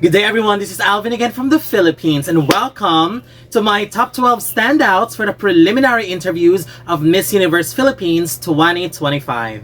Good day everyone, this is Alvin again from the Philippines and welcome to my top 12 standouts for the preliminary interviews of Miss Universe Philippines 2025.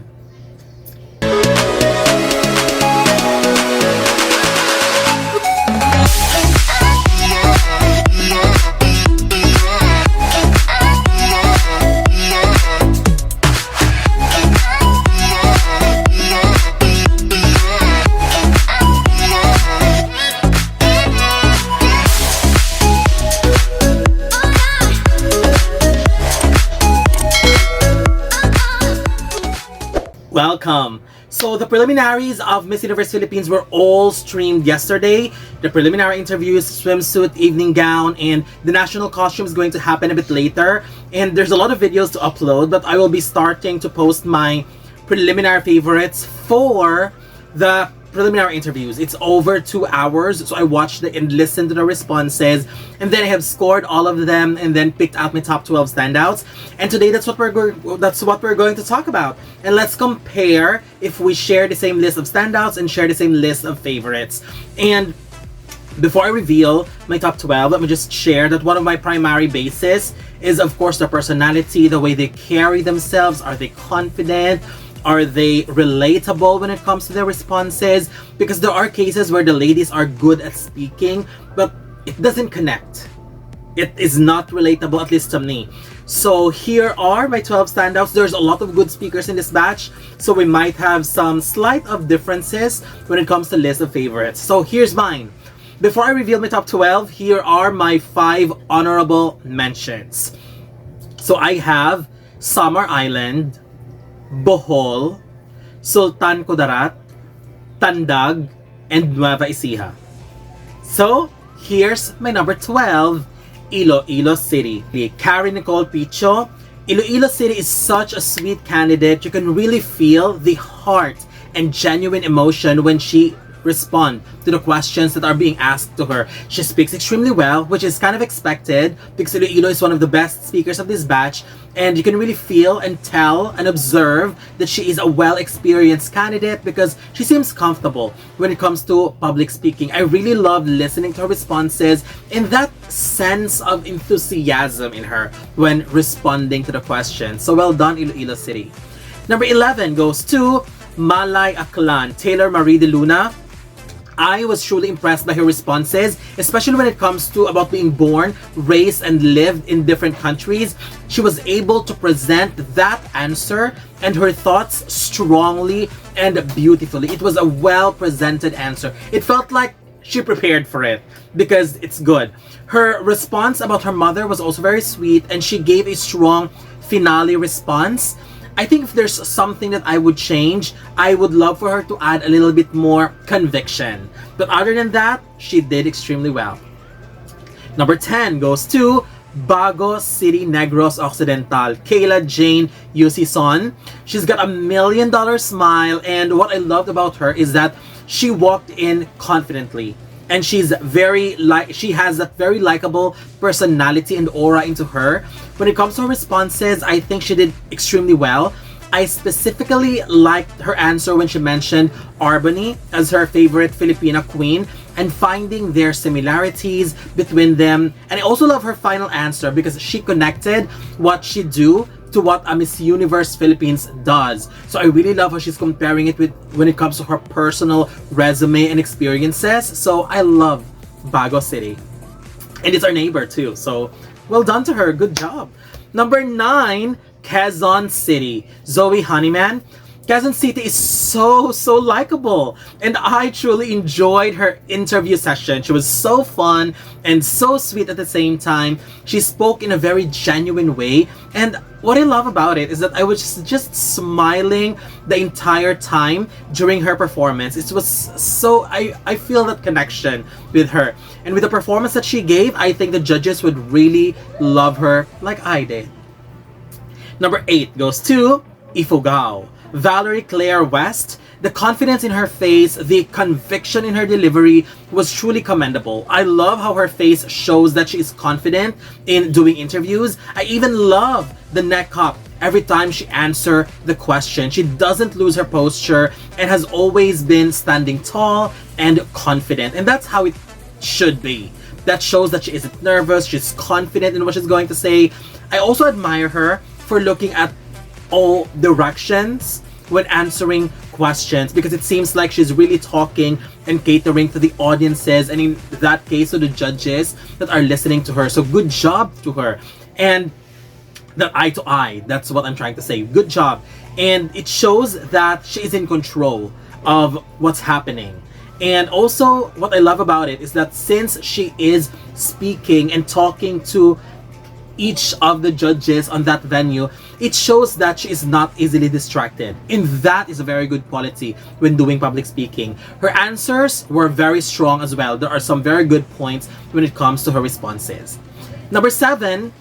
Welcome. So the preliminaries of Miss Universe Philippines were all streamed yesterday. The preliminary interviews, swimsuit, evening gown, and the national costume is going to happen a bit later. And there's a lot of videos to upload, but I will be starting to post my preliminary favorites for the preliminary interviews. It's over 2 hours, so I watched and listened to the responses, and then I have scored all of them and then picked out my top 12 standouts. And today that's what we're going to talk about. And let's compare if we share the same list of standouts and share the same list of favorites. And before I reveal my top 12, let me just share that one of my primary bases is of course their personality, the way they carry themselves. Are they confident? Are they relatable when it comes to their responses? Because there are cases where the ladies are good at speaking, but it doesn't connect. It is not relatable, at least to me. So here are my 12 standouts. There's a lot of good speakers in this batch, so we might have some slight of differences when it comes to list of favorites. So here's mine. Before I reveal my top 12, here are my 5 honorable mentions. So I have Summer Island, Bohol, Sultan Kudarat, Tandag, and Nueva Ecija. So, here's my number 12, Iloilo City. Karen Nicole Picho. Iloilo City is such a sweet candidate. You can really feel the heart and genuine emotion when she responds to the questions that are being asked to her. She speaks extremely well, which is kind of expected because Iloilo is one of the best speakers of this batch, and you can really feel and tell and observe that she is a well-experienced candidate because she seems comfortable when it comes to public speaking. I really love listening to her responses and that sense of enthusiasm in her when responding to the questions. So well done, Iloilo City. Number 11 goes to Malay Aklan, Taylor Marie de Luna. I was truly impressed by her responses, especially when it comes to about being born, raised, and lived in different countries. She was able to present that answer and her thoughts strongly and beautifully. It was a well-presented answer. It felt like she prepared for it because it's good. Her response about her mother was also very sweet, and she gave a strong finale response. I think if there's something that I would change, I would love for her to add a little bit more conviction. But other than that, she did extremely well. Number 10 goes to Bago City Negros Occidental, Kayla Jane Yusison. She's got $1 million smile, and what I loved about her is that she walked in confidently. And she has that very likable personality and aura into her. When it comes to her responses, I think she did extremely well. I specifically liked her answer when she mentioned Albany as her favorite Filipina queen and finding their similarities between them. And I also love her final answer because she connected what she do to what a Miss Universe Philippines does. So I really love how she's comparing it with when it comes to her personal resume and experiences. So I love Bago City. And it's our neighbor too. So well done to her. Good job. Number 9, Quezon City, Zoe Honeyman. Quezon City is so likable, and I truly enjoyed her interview session. She was so fun and so sweet at the same time. She spoke in a very genuine way, and what I love about it is that I was just smiling the entire time during her performance. It was so, I feel that connection with her, and with the performance that she gave, I think the judges would really love her like I did. Number 8 goes to Ifugao, Valerie Claire West. The confidence in her face, the conviction in her delivery was truly commendable. I love how her face shows that she is confident in doing interviews. I even love the neck cup every time she answers the question. She doesn't lose her posture and has always been standing tall and confident. And that's how it should be. That shows that she isn't nervous, she's confident in what she's going to say. I also admire her for looking at all directions when answering questions, because it seems like she's really talking and catering to the audiences, and in that case to the judges that are listening to her. So good job to her. And that eye to eye, that's what I'm trying to say. Good job. And it shows that she is in control of what's happening. And also what I love about it is that since she is speaking and talking to each of the judges on that venue, it shows that she is not easily distracted. And that is a very good quality when doing public speaking. Her answers were very strong as well. There are some very good points when it comes to her responses. Number 7,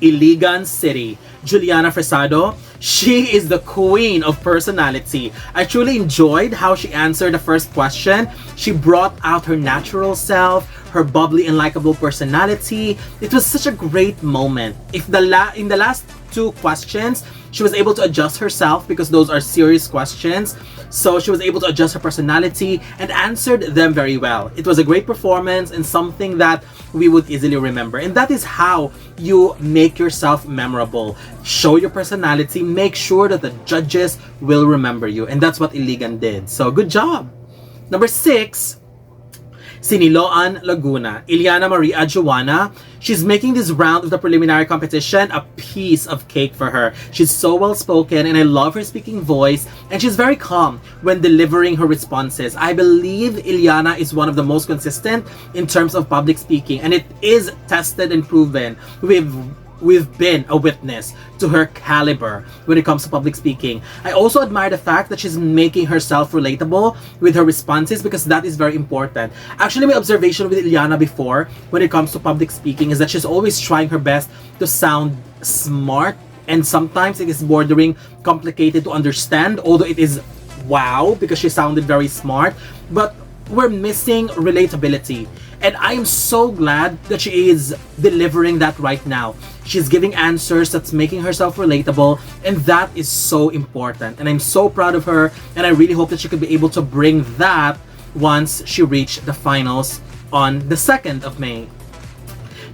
Iligan City, Juliana Fresado. She is the queen of personality. I truly enjoyed how she answered the first question. She brought out her natural self, her bubbly and likable personality. It was such a great moment. In the last 2 questions, she was able to adjust herself because those are serious questions. So she was able to adjust her personality and answered them very well. It was a great performance and something that we would easily remember. And that is how you make yourself memorable. Show your personality, make sure that the judges will remember you. And that's what Iligan did. So good job. Number 6, Siniloan Laguna, Ileana Maria Joanna. She's making this round of the preliminary competition a piece of cake for her. She's so well spoken and I love her speaking voice, and she's very calm when delivering her responses. I believe Ileana is one of the most consistent in terms of public speaking, and it is tested and proven. We've been a witness to her caliber when it comes to public speaking. I also admire the fact that she's making herself relatable with her responses, because that is very important. Actually, my observation with Ileana before when it comes to public speaking is that she's always trying her best to sound smart, and sometimes it is bordering complicated to understand, although it is wow because she sounded very smart, but we're missing relatability. And I am so glad that she is delivering that right now. She's giving answers that's making herself relatable, and that is so important. And I'm so proud of her, and I really hope that she could be able to bring that once she reached the finals on the 2nd of May.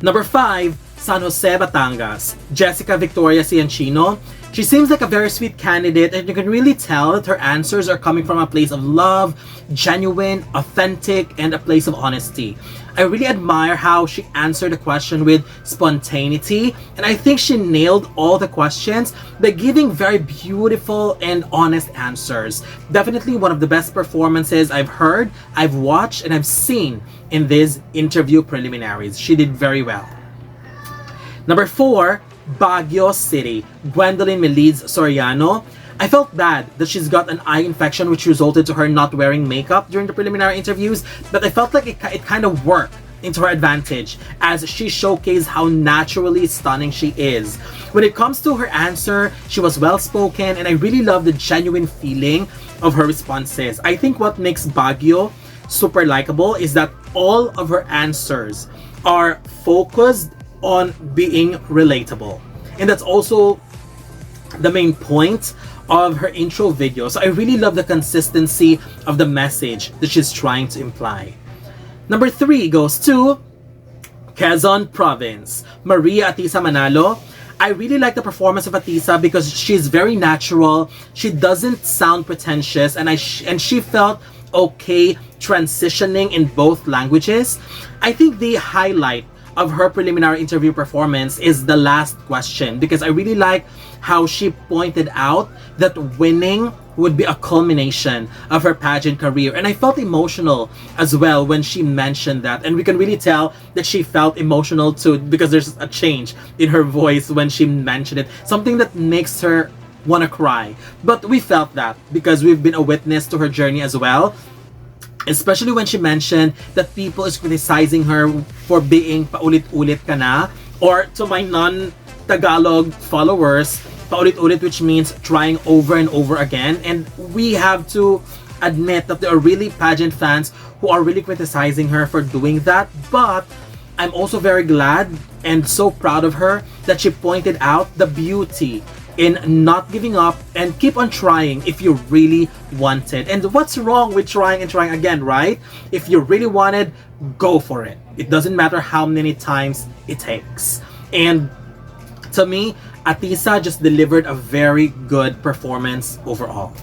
Number 5, San Jose, Batangas, Jessica Victoria Cianchino. She seems like a very sweet candidate, and you can really tell that her answers are coming from a place of love, genuine, authentic, and a place of honesty. I really admire how she answered the question with spontaneity, and I think she nailed all the questions by giving very beautiful and honest answers. Definitely one of the best performances I've heard, I've watched, and I've seen in these interview preliminaries. She did very well. Number 4, Baguio City, Gwendolyn Meliz Soriano. I felt bad that she's got an eye infection which resulted to her not wearing makeup during the preliminary interviews, but I felt like it kind of worked into her advantage as she showcased how naturally stunning she is. When it comes to her answer, she was well spoken, and I really love the genuine feeling of her responses. I think what makes Baguio super likable is that all of her answers are focused on being relatable, and that's also the main point of her intro video. So I really love the consistency of the message that she's trying to imply. Number 3 goes to Quezon Province, Maria Atisa Manalo. I really like the performance of Atisa because she's very natural. She doesn't sound pretentious, and she felt okay transitioning in both languages. I think the highlight of her preliminary interview performance is the last question, because I really like how she pointed out that winning would be a culmination of her pageant career, and I felt emotional as well when she mentioned that, and we can really tell that she felt emotional too, because there's a change in her voice when she mentioned it, something that makes her want to cry. But we felt that because we've been a witness to her journey as well, especially when she mentioned that people is criticizing her for being paulit-ulit ka na, or to my non-Tagalog followers, paulit-ulit, which means trying over and over again. And we have to admit that there are really pageant fans who are really criticizing her for doing that. But I'm also very glad and so proud of her that she pointed out the beauty in not giving up and keep on trying if you really want it. And what's wrong with trying and trying again, right? If you really want it, go for it. It doesn't matter how many times it takes. And to me, Atisa just delivered a very good performance overall.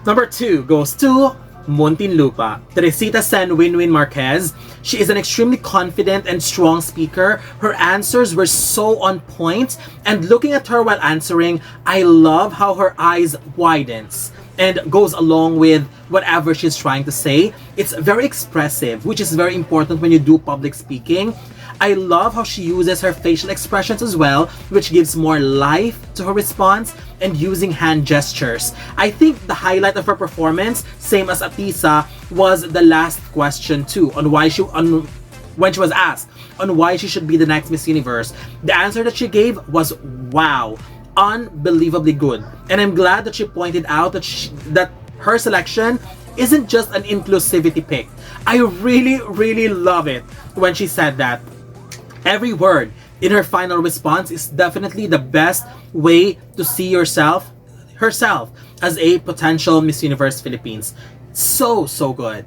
Number 2 goes to Muntinlupa, Teresita San Winwin Marquez. She is an extremely confident and strong speaker. Her answers were so on point, and looking at her while answering, I love how her eyes widens and goes along with whatever she's trying to say. It's very expressive, which is very important when you do public speaking. I love how she uses her facial expressions as well, which gives more life to her response, and using hand gestures. I think the highlight of her performance, same as Atisa, was the last question too, on when she was asked on why she should be the next Miss Universe. The answer that she gave was wow, unbelievably good. And I'm glad that she pointed out that her selection isn't just an inclusivity pick. I really love it when she said that. Every word in her final response is definitely the best way to see herself as a potential Miss Universe Philippines. So good.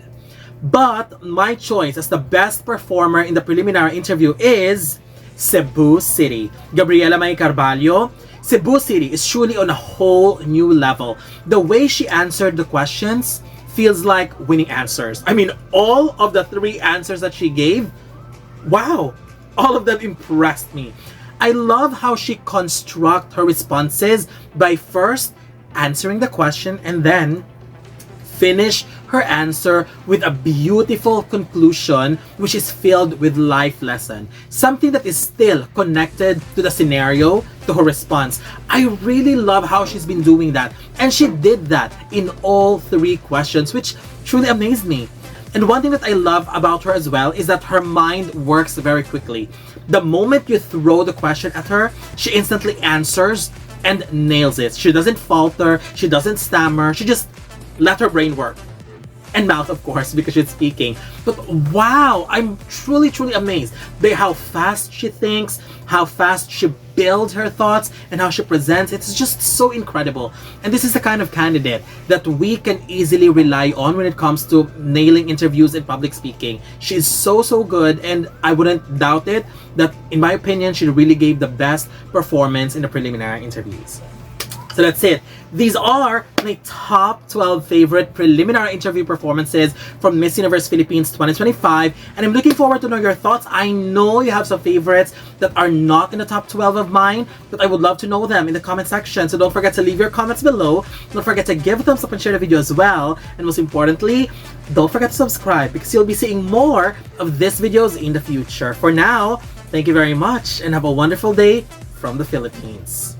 But my choice as the best performer in the preliminary interview is Cebu City, Gabriela May Carvalho. Cebu City is truly on a whole new level. The way she answered the questions feels like winning answers. I mean, all of the 3 answers that she gave, wow, all of them impressed me. I love how she constructs her responses by first answering the question and then finish her answer with a beautiful conclusion which is filled with life lesson. Something that is still connected to the scenario, to her response. I really love how she's been doing that. And she did that in all 3 questions, which truly amazed me. And one thing that I love about her as well is that her mind works very quickly. The moment you throw the question at her, she instantly answers and nails it. She doesn't falter, she doesn't stammer, she just let her brain work. And mouth, of course, because she's speaking. But wow, I'm truly amazed by how fast she thinks, how fast she builds her thoughts, and how she presents. It's just so incredible. And this is the kind of candidate that we can easily rely on when it comes to nailing interviews and public speaking. She is so good, and I wouldn't doubt it that, in my opinion, she really gave the best performance in the preliminary interviews. So that's it. These are my top 12 favorite preliminary interview performances from Miss Universe Philippines 2025. And I'm looking forward to know your thoughts. I know you have some favorites that are not in the top 12 of mine, but I would love to know them in the comment section. So don't forget to leave your comments below. Don't forget to give a thumbs up and share the video as well. And most importantly, don't forget to subscribe because you'll be seeing more of these videos in the future. For now, thank you very much and have a wonderful day from the Philippines.